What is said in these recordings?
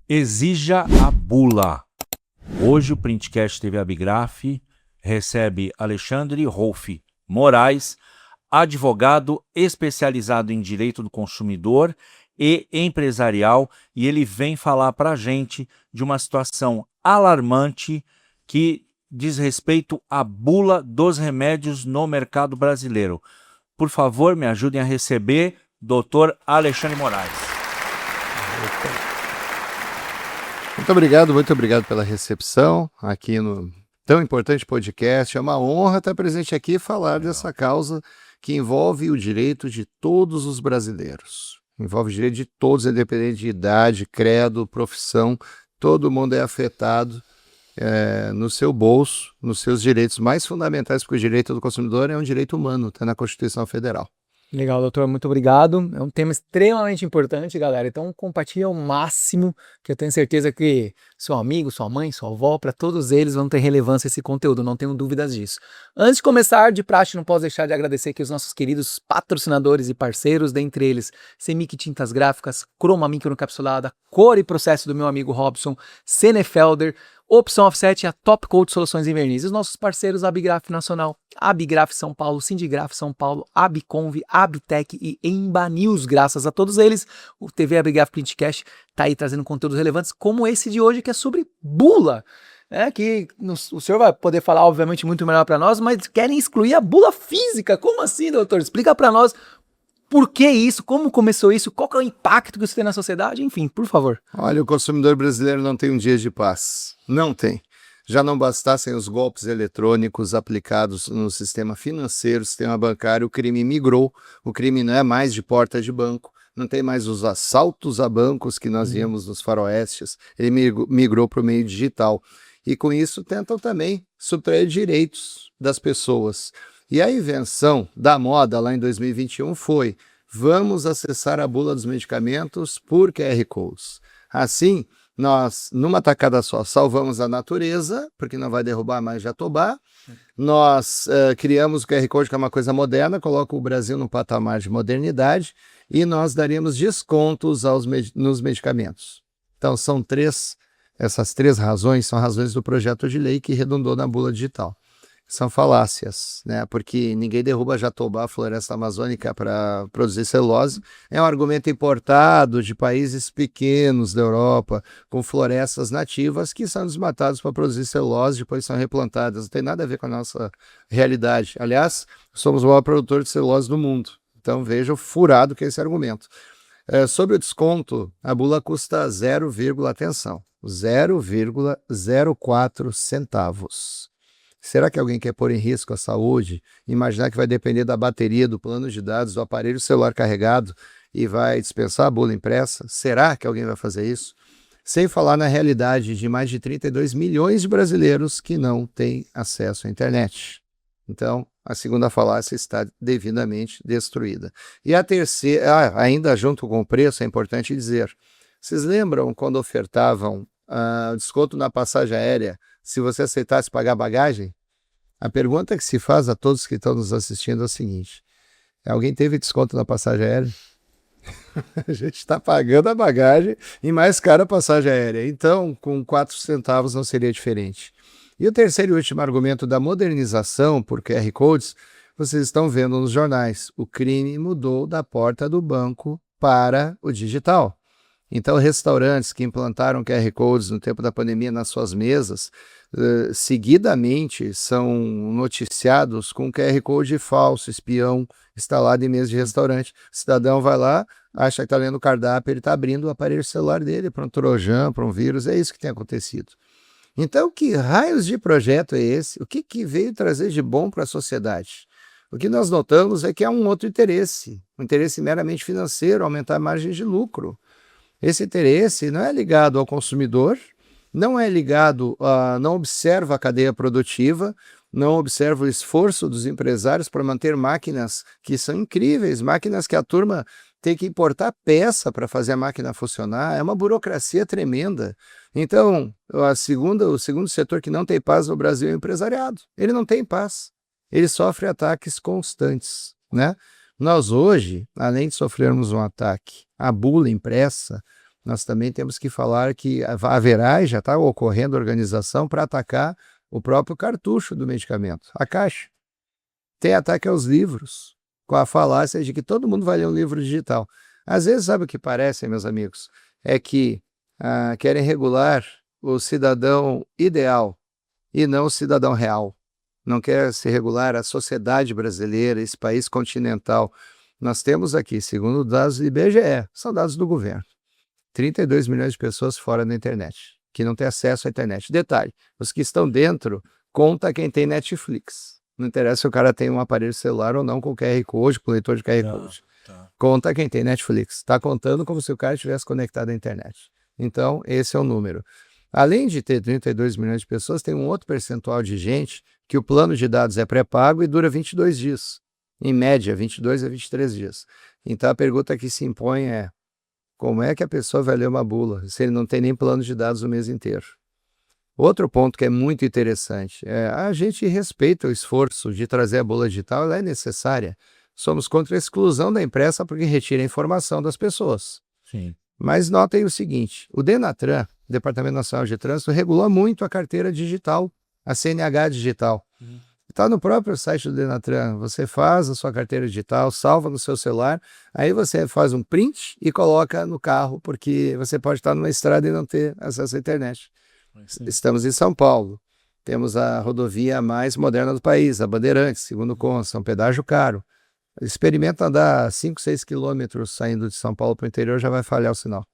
Exija a bula. Hoje o Printcast TV Abigraf recebe Alexandre Rolf Moraes, advogado especializado em direito do consumidor e empresarial, e ele vem falar para a gente de uma situação alarmante que diz respeito à bula dos remédios no mercado brasileiro. Por favor, me ajudem a receber Dr. Alexandre Moraes. Muito obrigado pela recepção aqui no tão importante podcast. É uma honra estar presente aqui e falar dessa causa que envolve o direito de todos os brasileiros. Envolve o direito de todos, independente de idade, credo, profissão. Todo mundo é afetado no seu bolso, nos seus direitos mais fundamentais, porque o direito do consumidor é um direito humano, está na Constituição Federal. Legal, doutor, muito obrigado. É um tema extremamente importante, galera. Então compartilha ao máximo, que eu tenho certeza que seu amigo, sua mãe, sua avó, para todos eles vão ter relevância esse conteúdo, não tenho dúvidas disso. Antes de começar, de praxe, não posso deixar de agradecer aqui os nossos queridos patrocinadores e parceiros, dentre eles Semic Tintas Gráficas, Croma Microencapsulada, Cor e Processo do meu amigo Robson, Senefelder, Opção Offset e a Top Coat Soluções em Verniz. Os nossos parceiros Abigraf Nacional, Abigraf São Paulo, Sindigraf São Paulo, Abiconv, Abitec e Embanews. Graças a todos eles, o TV Abigraf Printcast está aí trazendo conteúdos relevantes como esse de hoje, que é sobre bula. Que o senhor vai poder falar, obviamente, muito melhor para nós, mas querem excluir a bula física. Como assim, doutor? Explica para nós por que isso, como começou isso, qual que é o impacto que isso tem na sociedade, enfim, por favor. Olha, o consumidor brasileiro não tem um dia de paz. Não tem. Já não bastassem os golpes eletrônicos aplicados no sistema financeiro, sistema bancário, o crime migrou. O crime não é mais de porta de banco, não tem mais os assaltos a bancos que nós víamos nos faroestes, ele migrou para o meio digital. E com isso tentam também subtrair direitos das pessoas. E a invenção da moda lá em 2021 foi: vamos acessar a bula dos medicamentos por QR Codes. Assim, nós, numa tacada só, salvamos a natureza, porque não vai derrubar mais Jatobá. Nós criamos o QR Code, que é uma coisa moderna, coloca o Brasil num patamar de modernidade, e nós daríamos descontos nos medicamentos. Então, essas três razões são razões do projeto de lei que redundou na bula digital. São falácias, né? Porque ninguém derruba Jatobá, floresta amazônica, para produzir celulose. É um argumento importado de países pequenos da Europa, com florestas nativas que são desmatadas para produzir celulose, depois são replantadas. Não tem nada a ver com a nossa realidade. Aliás, somos o maior produtor de celulose do mundo. Então veja o furado que é esse argumento. Sobre o desconto, a bula custa 0,04 centavos. Será que alguém quer pôr em risco a saúde, imaginar que vai depender da bateria, do plano de dados, do aparelho celular carregado e vai dispensar a bula impressa? Será que alguém vai fazer isso? Sem falar na realidade de mais de 32 milhões de brasileiros que não têm acesso à internet. Então, a segunda falácia está devidamente destruída. E a terceira, ainda junto com o preço, é importante dizer, vocês lembram quando ofertavam desconto na passagem aérea se você aceitasse pagar bagagem? A pergunta que se faz a todos que estão nos assistindo é o seguinte: alguém teve desconto na passagem aérea? A gente está pagando a bagagem e mais cara a passagem aérea. Então, com 4 centavos não seria diferente. E o terceiro e último argumento da modernização por QR Codes, vocês estão vendo nos jornais. O crime mudou da porta do banco para o digital. Então, restaurantes que implantaram QR Codes no tempo da pandemia nas suas mesas, seguidamente são noticiados com QR Code falso, espião, instalado em mesa de restaurante. O cidadão vai lá, acha que está lendo o cardápio, ele está abrindo o aparelho celular dele para um trojan, para um vírus. É isso que tem acontecido. Então, que raios de projeto é esse? O que veio trazer de bom para a sociedade? O que nós notamos é que há um outro interesse, um interesse meramente financeiro, aumentar a margem de lucro. Esse interesse não é ligado ao consumidor, não é ligado não observa a cadeia produtiva, não observa o esforço dos empresários para manter máquinas que são incríveis, máquinas que a turma tem que importar peça para fazer a máquina funcionar, é uma burocracia tremenda. Então, o segundo setor que não tem paz no Brasil é o empresariado. Ele não tem paz, ele sofre ataques constantes, né? Nós hoje, além de sofrermos um ataque à bula impressa, nós também temos que falar que haverá e já está ocorrendo organização para atacar o próprio cartucho do medicamento, a caixa. Tem ataque aos livros, com a falácia de que todo mundo vai ler um livro digital. Às vezes, sabe o que parece, meus amigos? É que querem regular o cidadão ideal e não o cidadão real. Não quer se regular a sociedade brasileira, esse país continental. Nós temos aqui, segundo dados do IBGE, são dados do governo, 32 milhões de pessoas fora da internet, que não têm acesso à internet. Detalhe, os que estão dentro, conta quem tem Netflix. Não interessa se o cara tem um aparelho celular ou não com QR Code, com leitor de QR Code. Conta quem tem Netflix. Está contando como se o cara estivesse conectado à internet. Então, esse é o número. Além de ter 32 milhões de pessoas, tem um outro percentual de gente que o plano de dados é pré-pago e dura 22 dias. Em média, 22 a 23 dias. Então, a pergunta que se impõe é: como é que a pessoa vai ler uma bula se ele não tem nem plano de dados o mês inteiro? Outro ponto que é muito interessante é a gente respeita o esforço de trazer a bula digital, ela é necessária. Somos contra a exclusão da impressa porque retira a informação das pessoas. Sim. Mas notem o seguinte, o DENATRAN, Departamento Nacional de Trânsito, regulou muito a carteira digital, a CNH digital. Está no próprio site do DENATRAN, você faz a sua carteira digital, salva no seu celular, aí você faz um print e coloca no carro, porque você pode estar numa estrada e não ter acesso à internet. Estamos em São Paulo, temos a rodovia mais moderna do país, a Bandeirantes, segundo consta, um pedágio caro. Experimenta andar 5, 6 quilômetros saindo de São Paulo para o interior, já vai falhar o sinal.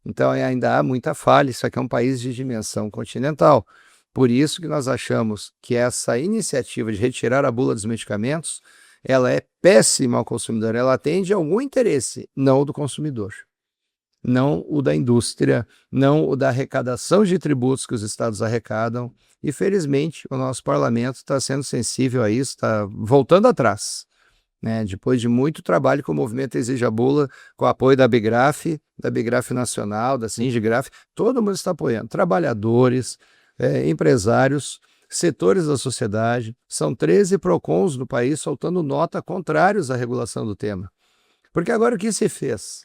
Então ainda há muita falha, isso aqui é um país de dimensão continental. Por isso que nós achamos que essa iniciativa de retirar a bula dos medicamentos, ela é péssima ao consumidor, ela atende a algum interesse, não o do consumidor. Não o da indústria, não o da arrecadação de tributos que os estados arrecadam. E felizmente o nosso parlamento está sendo sensível a isso, está voltando atrás. Depois de muito trabalho com o movimento Exige a Bula, com o apoio da Bigraf Nacional, da Sindigraf, todo mundo está apoiando. Trabalhadores, empresários, setores da sociedade, são 13 PROCONs no país soltando nota contrários à regulação do tema. Porque agora o que se fez?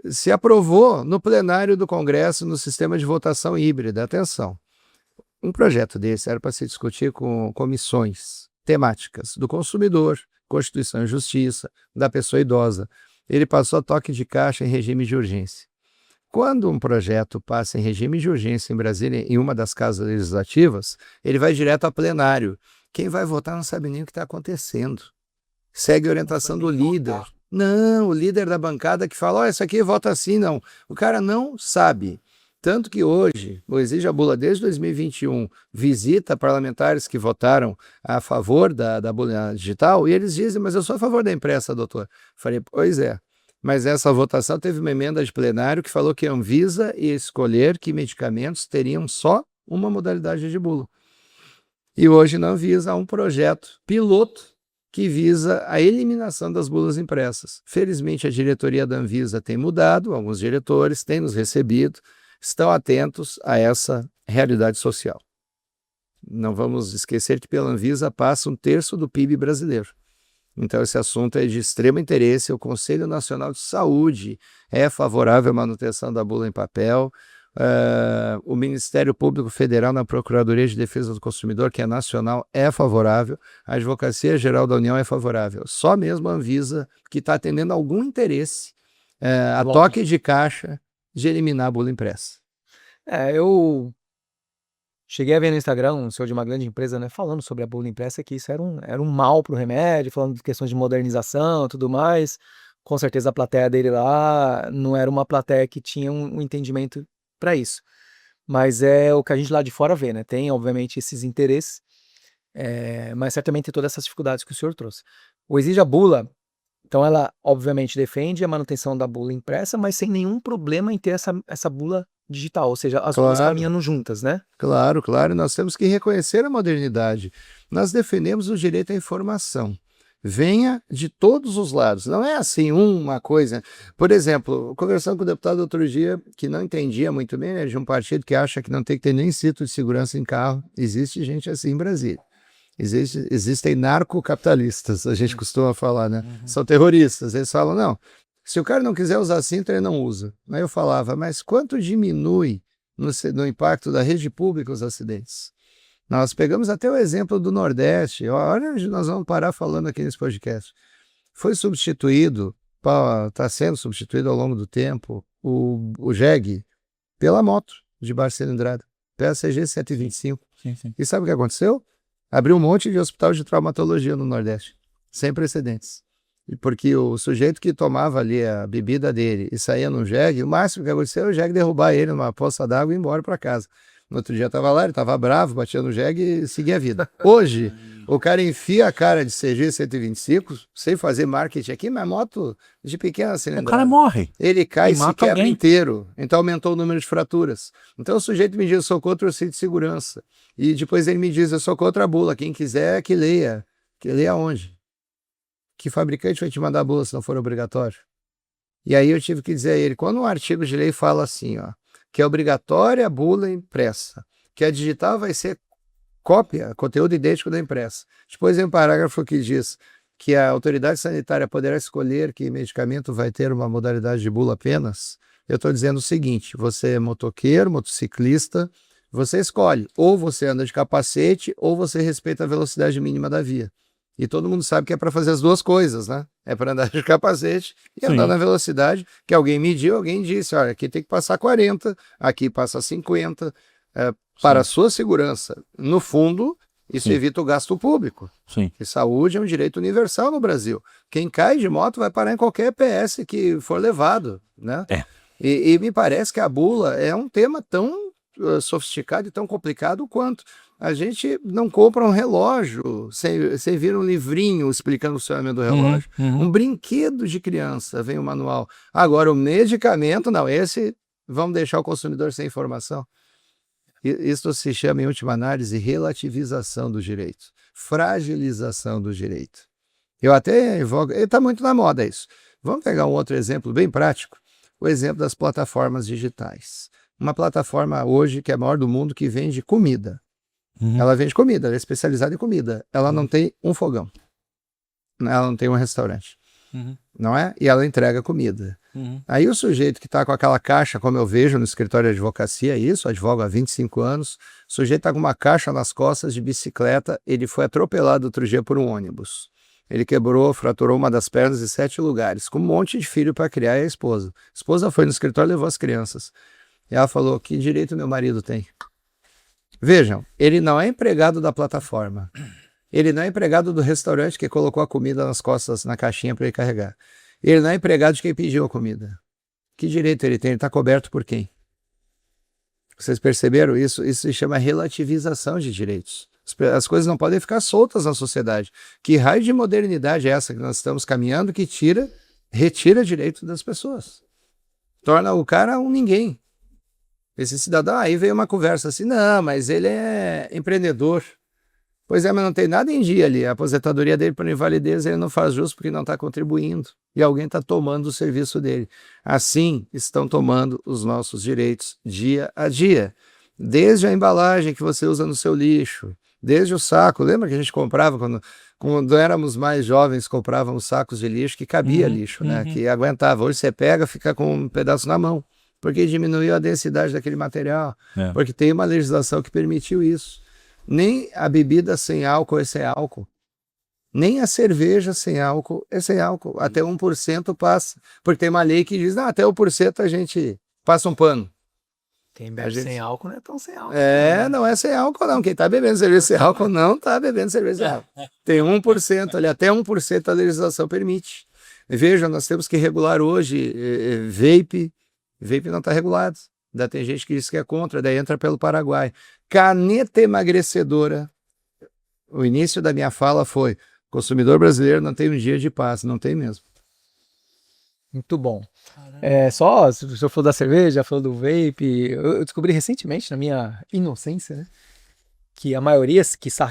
Se aprovou no plenário do Congresso no sistema de votação híbrida. Atenção, um projeto desse era para se discutir com comissões temáticas do consumidor, Constituição e Justiça, da pessoa idosa. Ele passou a toque de caixa em regime de urgência. Quando um projeto passa em regime de urgência em Brasília, em uma das casas legislativas, ele vai direto a plenário. Quem vai votar não sabe nem o que está acontecendo. Segue a orientação do líder. Não, o líder da bancada que fala, isso aqui vota assim, não. O cara não sabe. Tanto que hoje, o Exige a Bula, desde 2021, visita parlamentares que votaram a favor da bula digital e eles dizem, mas eu sou a favor da impressa, doutor. Falei, pois é, mas essa votação teve uma emenda de plenário que falou que a Anvisa ia escolher que medicamentos teriam só uma modalidade de bula. E hoje na Anvisa há um projeto piloto que visa a eliminação das bulas impressas. Felizmente a diretoria da Anvisa tem mudado, alguns diretores têm nos recebido, estão atentos a essa realidade social. Não vamos esquecer que pela Anvisa passa 1/3 do PIB brasileiro. Então esse assunto é de extremo interesse. O Conselho Nacional de Saúde é favorável à manutenção da bula em papel. O Ministério Público Federal na Procuradoria de Defesa do Consumidor, que é nacional, é favorável. A Advocacia Geral da União é favorável. Só mesmo a Anvisa, que está atendendo algum interesse a toque de caixa, de eliminar a bula impressa. Eu cheguei a ver no Instagram um senhor de uma grande empresa, falando sobre a bula impressa, que isso era um mal para o remédio, falando de questões de modernização e tudo mais. Com certeza a plateia dele lá não era uma plateia que tinha um entendimento para isso. Mas é o que a gente lá de fora vê, Tem, obviamente, esses interesses, mas certamente tem todas essas dificuldades que o senhor trouxe. O Exige a Bula, então ela obviamente defende a manutenção da bula impressa, mas sem nenhum problema em ter essa bula digital, ou seja, as duas caminhando juntas, Claro, nós temos que reconhecer a modernidade. Nós defendemos o direito à informação. Venha de todos os lados, não é assim uma coisa. Por exemplo, conversando com o deputado outro dia, que não entendia muito bem, de um partido que acha que não tem que ter nem cinto de segurança em carro. Existe gente assim em Brasília. Existem narcocapitalistas, a gente costuma falar, São terroristas. Eles falam, não, Se o cara não quiser usar cinto, ele não usa. Aí eu falava, mas quanto diminui no impacto da rede pública os acidentes? Nós pegamos até o exemplo do Nordeste. Olha onde nós vamos parar falando aqui nesse podcast. Foi substituído, está sendo substituído ao longo do tempo, o jegue pela moto de baixa cilindrada, PACG 125. Sim, sim. E sabe o que aconteceu? Abriu um monte de hospital de traumatologia no Nordeste, sem precedentes. Porque o sujeito que tomava ali a bebida dele e saía no jegue, o máximo que aconteceu é o jegue derrubar ele numa poça d'água e ir embora para casa. No outro dia estava lá, ele estava bravo, batia no jegue e seguia a vida. Hoje, o cara enfia a cara de CG 125, sem fazer marketing aqui, mas moto de pequena cilindrada. O cara morre. Ele cai E e se mata quebra alguém. inteiro. Então aumentou o número de fraturas. Então o sujeito me diz, eu sou contra o cinto de segurança. E depois ele me diz, eu sou contra a bula. Quem quiser que leia. Que leia onde? Que fabricante vai te mandar a bula se não for obrigatório? E aí eu tive que dizer a ele, quando um artigo de lei fala assim, ó, que é obrigatória a bula impressa, que a digital vai ser cópia, conteúdo idêntico da impressa. Depois tem um parágrafo que diz que a autoridade sanitária poderá escolher que medicamento vai ter uma modalidade de bula apenas. Eu estou dizendo o seguinte, você é motoqueiro, motociclista, você escolhe, ou você anda de capacete, ou você respeita a velocidade mínima da via. E todo mundo sabe que é para fazer as duas coisas, né? É para andar de capacete e andar na velocidade que alguém mediu, alguém disse, olha, aqui tem que passar 40, aqui passa 50, para a sua segurança. No fundo, isso evita o gasto público. Sim. E saúde é um direito universal no Brasil. Quem cai de moto vai parar em qualquer PS que for levado, né? E me parece que a bula é um tema tão sofisticado e tão complicado quanto. A gente não compra um relógio sem vir um livrinho explicando o funcionamento do relógio. Um brinquedo de criança, vem o manual. Agora, o medicamento, não, esse vamos deixar o consumidor sem informação. Isso se chama, em última análise, relativização do direito, fragilização do direito. Eu até invoco, está muito na moda isso. Vamos pegar um outro exemplo bem prático, o exemplo das plataformas digitais. Uma plataforma hoje que é a maior do mundo que vende comida. Ela vende comida, ela é especializada em comida. Ela não tem um fogão. Ela não tem um restaurante. Não é? E ela entrega comida. Aí o sujeito que está com aquela caixa, como eu vejo no escritório de advocacia, isso, advogo há 25 anos, o sujeito está com uma caixa nas costas de bicicleta, ele foi atropelado outro dia por um ônibus. Ele quebrou, fraturou uma das pernas em 7 lugares, com um monte de filho para criar e a esposa. A esposa foi no escritório e levou as crianças. E ela falou, que direito meu marido tem? Vejam, ele não é empregado da plataforma. Ele não é empregado do restaurante que colocou a comida nas costas, na caixinha para ele carregar. Ele não é empregado de quem pediu a comida. Que direito ele tem? Ele está coberto por quem? Vocês perceberam isso? Isso se chama relativização de direitos. As coisas não podem ficar soltas na sociedade. Que raio de modernidade é essa que nós estamos caminhando que retira direito das pessoas? Torna o cara um ninguém. Esse cidadão, aí veio uma conversa assim, não, mas ele é empreendedor. Pois é, mas não tem nada em dia ali. A aposentadoria dele por invalidez ele não faz justo porque não está contribuindo. E alguém está tomando o serviço dele. Assim estão tomando os nossos direitos dia a dia. Desde a embalagem que você usa no seu lixo, desde o saco. Lembra que a gente comprava, quando éramos mais jovens, comprávamos sacos de lixo que cabia lixo, né? Que aguentava. Hoje você pega, fica com um pedaço na mão. Porque diminuiu a densidade daquele material. Porque tem uma legislação que permitiu isso. Nem a bebida sem álcool é sem álcool. Nem a cerveja sem álcool é sem álcool. Até 1% passa. Porque tem uma lei que diz, até 1% a gente passa um pano. Quem bebe sem álcool não é tão sem álcool. Não é sem álcool não. Quem está bebendo cerveja sem álcool não está bebendo cerveja sem álcool. Tem 1% ali, até 1% a legislação permite. Veja, nós temos que regular hoje vape. Vape não está regulado. Ainda tem gente que diz que é contra, daí entra pelo Paraguai. Caneta emagrecedora. O início da minha fala foi, consumidor brasileiro não tem um dia de paz. Não tem mesmo. Muito bom. Só, se o senhor falou da cerveja, falou do vape, eu descobri recentemente, na minha inocência, né, que a maioria,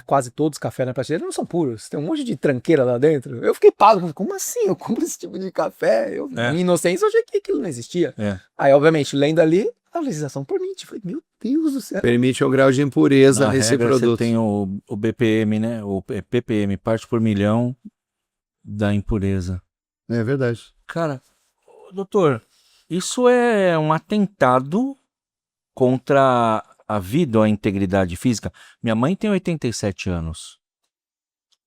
quase todos os cafés na prateleira não são puros. Tem um monte de tranqueira lá dentro. Eu fiquei pago. Como assim? Eu compro esse tipo de café? Minha inocência, eu achei que aquilo não existia. Aí, obviamente, lendo ali, a legislação permite. Falei, meu Deus do céu. Permite um grau de impureza nesse produto. Você tem o BPM, né? O ppm, parte por milhão da impureza. É verdade. Cara, Doutor, isso é um atentado contra a vida ou a integridade física. Minha mãe tem 87 anos.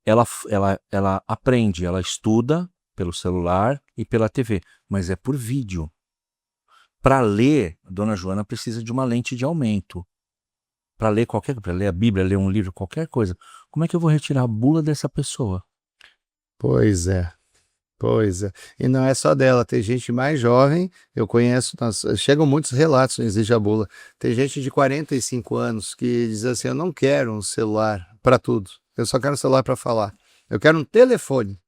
Ela aprende, ela estuda pelo celular e pela TV, mas é por vídeo. Para ler, a dona Joana precisa de uma lente de aumento. Para ler para ler a Bíblia, ler um livro, qualquer coisa. Como é que eu vou retirar a bula dessa pessoa? Pois é. Pois é. E não é só dela, tem gente mais jovem, eu conheço, chegam muitos relatos no Exige a Bula. Tem gente de 45 anos que diz assim: eu não quero um celular para tudo, eu só quero um celular para falar. Eu quero um telefone.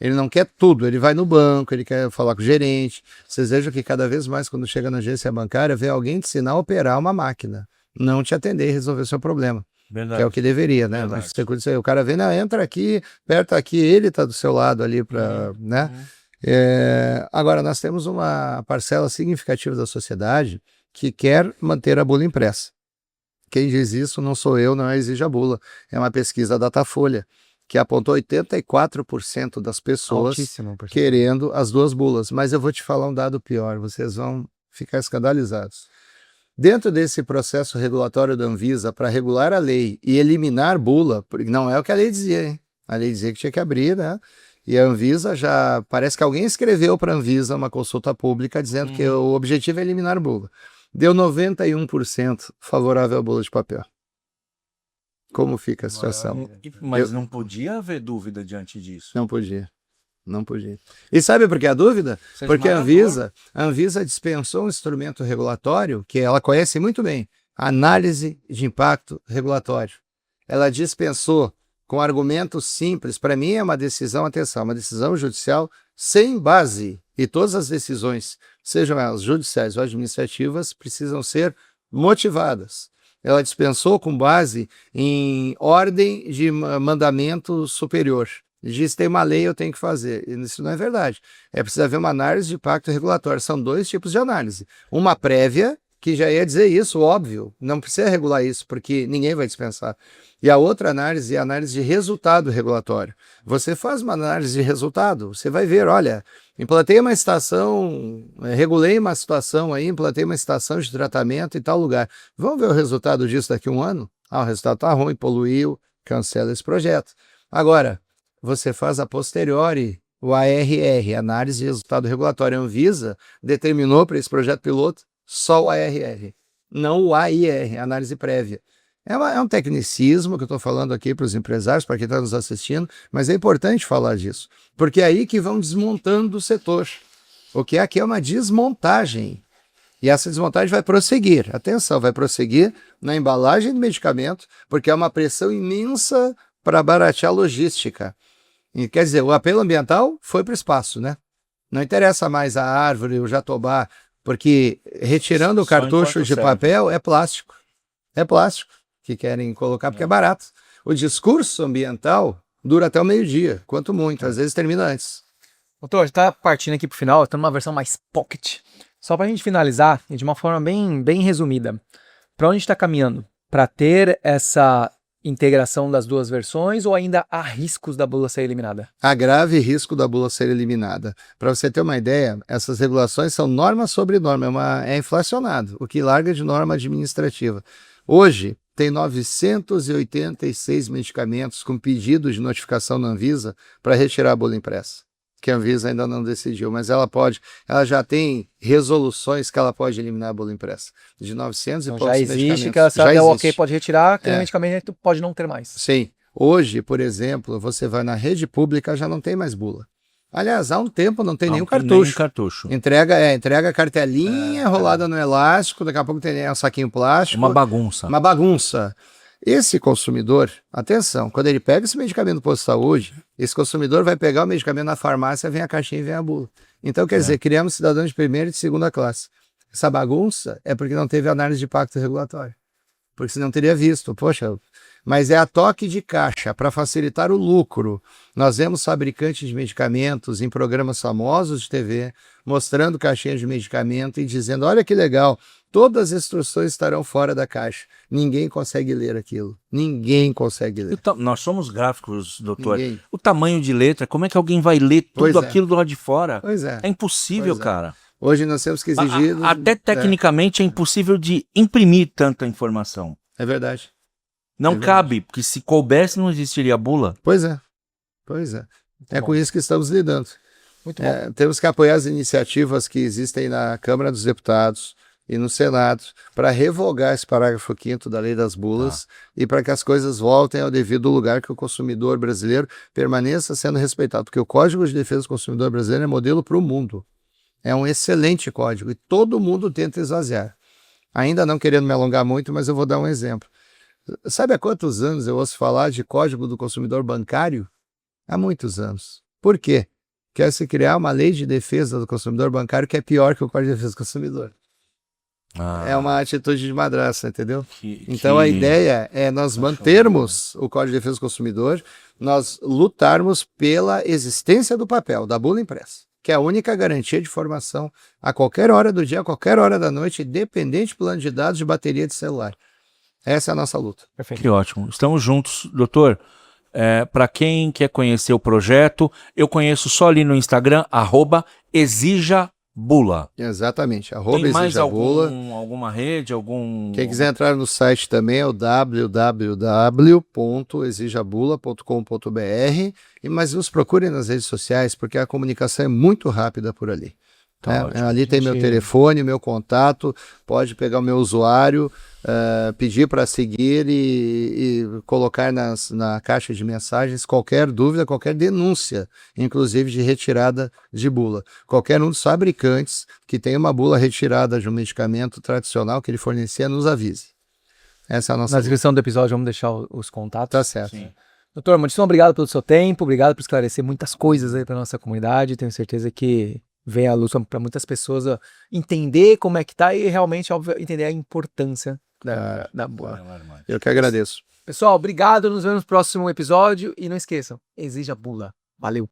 Ele não quer tudo, ele vai no banco, ele quer falar com o gerente. Vocês vejam que cada vez mais, quando chega na agência bancária, vem alguém te ensinar a operar uma máquina, não te atender e resolver o seu problema. Verdade. Que é o que deveria, né? Verdade. O cara vem, não, entra aqui, aperta aqui, ele tá do seu lado ali para, né? Agora, nós temos uma parcela significativa da sociedade que quer manter a bula impressa. Quem diz isso não sou eu, não é Exige a Bula. É uma pesquisa da Datafolha, que apontou 84% das pessoas Altíssimo, querendo as duas bulas. Mas eu vou te falar um dado pior, vocês vão ficar escandalizados. Dentro desse processo regulatório da Anvisa para regular a lei e eliminar bula, porque não é o que a lei dizia, hein? A lei dizia que tinha que abrir, né? E a Anvisa já... Parece que alguém escreveu para a Anvisa uma consulta pública dizendo que o objetivo é eliminar bula. Deu 91% favorável à bula de papel. Como fica a situação? Mas não podia haver dúvida diante disso. Não podia. Não podia. E sabe por que a dúvida? Porque a Anvisa dispensou um instrumento regulatório que ela conhece muito bem, análise de impacto regulatório. Ela dispensou com argumentos simples. Para mim é uma decisão, atenção, uma decisão judicial sem base. E todas as decisões, sejam elas judiciais ou administrativas, precisam ser motivadas. Ela dispensou com base em ordem de mandamento superior. Diz, tem uma lei, eu tenho que fazer. Isso não é verdade. É preciso haver uma análise de impacto regulatório. São dois tipos de análise. Uma prévia, que já ia dizer isso, óbvio. Não precisa regular isso, porque ninguém vai dispensar. E a outra análise é a análise de resultado regulatório. Você faz uma análise de resultado, você vai ver, olha, implantei uma estação, regulei uma situação aí, implantei uma estação de tratamento em tal lugar. Vamos ver o resultado disso daqui a um ano? Ah, o resultado está ruim, poluiu, cancela esse projeto. Agora, você faz a posteriori, o ARR, Análise de Resultado Regulatório. A Anvisa determinou para esse projeto piloto só o ARR, não o AIR, Análise Prévia. É um tecnicismo que eu estou falando aqui para os empresários, para quem está nos assistindo, mas é importante falar disso, porque é aí que vão desmontando o setor. O que é aqui é uma desmontagem. E essa desmontagem vai prosseguir. Atenção, vai prosseguir na embalagem do medicamento, porque é uma pressão imensa para baratear a logística. E, quer dizer, o apelo ambiental foi para o espaço, né? Não interessa mais a árvore, o jatobá, porque retirando o cartucho de papel é plástico. É plástico que querem colocar porque é barato. O discurso ambiental dura até o meio-dia, quanto muito, às vezes termina antes. Doutor, está partindo aqui para o final, estamos numa versão mais pocket. Só para a gente finalizar, e de uma forma bem resumida, para onde está caminhando? Para ter essa integração das duas versões ou ainda há riscos da bula ser eliminada? Há grave risco da bula ser eliminada. Para você ter uma ideia, essas regulações são norma sobre norma, é inflacionado, o que larga de norma administrativa. Hoje, tem 986 medicamentos com pedido de notificação na Anvisa para retirar a bula impressa, que a Anvisa ainda não decidiu, mas ela já tem resoluções que ela pode eliminar a bula impressa, de 900 então, e poucos já existe, medicamentos. que ela sabe, ok, pode retirar, aquele medicamento pode não ter mais. Sim. Hoje, por exemplo, você vai na rede pública, já não tem mais bula. Aliás, há um tempo não tem nenhum cartucho. Entrega a cartelinha rolada no elástico, daqui a pouco tem um saquinho plástico. Uma bagunça. Uma bagunça. Esse consumidor, atenção, quando ele pega esse medicamento do posto de saúde, esse consumidor vai pegar o medicamento na farmácia, vem a caixinha e vem a bula. Então, quer dizer, criamos cidadãos de primeira e de segunda classe. Essa bagunça é porque não teve análise de impacto regulatório. Porque senão teria visto, poxa, mas é a toque de caixa para facilitar o lucro. Nós vemos fabricantes de medicamentos em programas famosos de TV, mostrando caixinhas de medicamento e dizendo, olha que legal, todas as instruções estarão fora da caixa. Ninguém consegue ler aquilo. Ninguém consegue ler. Nós somos gráficos, doutor. Ninguém. O tamanho de letra, como é que alguém vai ler tudo aquilo do lado de fora? Pois é. É impossível, cara. Hoje nós temos que exigir... Até tecnicamente é impossível de imprimir tanta informação. É verdade. Não É verdade. cabe, porque se coubesse não existiria bula. Pois é. Pois é. É bom. com isso que estamos lidando. Muito bom. Temos que apoiar as iniciativas que existem na Câmara dos Deputados e no Senado para revogar esse parágrafo 5º da Lei das Bulas e para que as coisas voltem ao devido lugar, que o consumidor brasileiro permaneça sendo respeitado, porque o Código de Defesa do Consumidor brasileiro é modelo para o mundo. É um excelente código e todo mundo tenta esvaziar. Ainda não querendo me alongar muito, mas eu vou dar um exemplo. Sabe há quantos anos eu ouço falar de Código do Consumidor Bancário? Há muitos anos. Por quê? Quer se criar uma lei de defesa do consumidor bancário que é pior que o Código de Defesa do Consumidor. É uma atitude de madraça, entendeu? Então a ideia é nós mantermos o Código de Defesa do Consumidor, nós lutarmos pela existência do papel, da bula impressa, que é a única garantia de informação a qualquer hora do dia, a qualquer hora da noite, independente do plano de dados de bateria de celular. Essa é a nossa luta. Perfeito. Que ótimo. Estamos juntos, doutor. Para quem quer conhecer o projeto, eu conheço só ali no Instagram, @exijabula. Exatamente. Tem mais @exijabula. alguma rede, algum... Quem quiser entrar no site também é o www.exijabula.com.br, mas nos procurem nas redes sociais, porque a comunicação é muito rápida por ali. Tá ótimo. Ali tem meu Gente. telefone, meu contato, pode pegar o meu usuário, pedir para seguir e colocar na caixa de mensagens qualquer dúvida, qualquer denúncia, inclusive de retirada de bula. Qualquer um dos fabricantes que tenha uma bula retirada de um medicamento tradicional que ele fornecia, nos avise. Essa é a nossa Na luta. descrição do episódio vamos deixar os contatos. Tá certo. Sim. Doutor, muitíssimo obrigado pelo seu tempo, obrigado por esclarecer muitas coisas aí para nossa comunidade. Tenho certeza que vem à luz para muitas pessoas entender como é que tá e realmente, óbvio, entender a importância da bula. Eu que agradeço. Pessoal, obrigado, nos vemos no próximo episódio e não esqueçam, exija bula. Valeu!